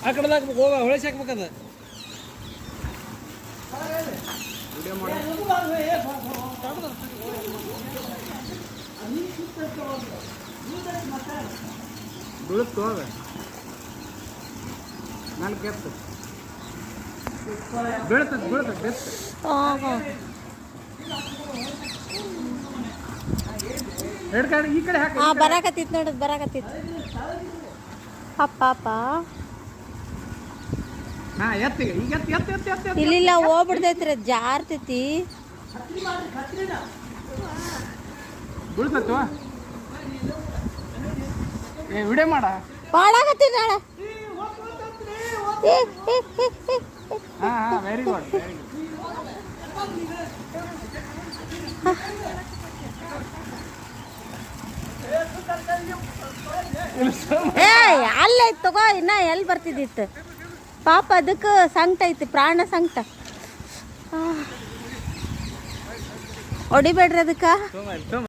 ಆ ಕಡೆದಾಗ ಹೋಗ ಹೊಳಸಿ ಹಾಕ್ಬೇಕದ ಬೀಳುತ್ತೋ ಅದ ನಾನು ಕೆತ್ತ ಬೀಳ್ತದೆ ಬೆತ್ತ ಎರಡು ಕಡೆ ಈ ಕಡೆ ಹಾಕಿ ಬರಾಕತ್ತಿತ್ತು ನೋಡೋದು ಬರಾಕತ್ತಿತ್ತು ಅಪ್ಪ ಹಾ ಎತ್ತಿಗೆ ಈಗ ಎತ್ತ ಇಲ್ಲಿಲ್ಲ ಹೋಗ್ಬಿಡ್ತೈತ್ರಿ ಜಾರ್ತೈತಿ ಬೀಳ್ತತ್ವ ಏ ವಿಡಿಯೋ ಮಾಡಾಕತ್ತೀನಿ ನಾಳೆ ಹಾ ವೆರಿ ಗುಡ್ ಅಲ್ಲೇ ತಗೋ ಇನ್ನ ಎಲ್ಲಿ ಬರ್ತಿದ್ದಿತ್ತು ಪಾಪ ಅದಕ್ಕೆ ಸಂಕಟ ಐತಿ ಪ್ರಾಣ ಸಂಕಟ ಹೊಡಿಬೇಡ್ರಿ ಅದಕ್ಕೆ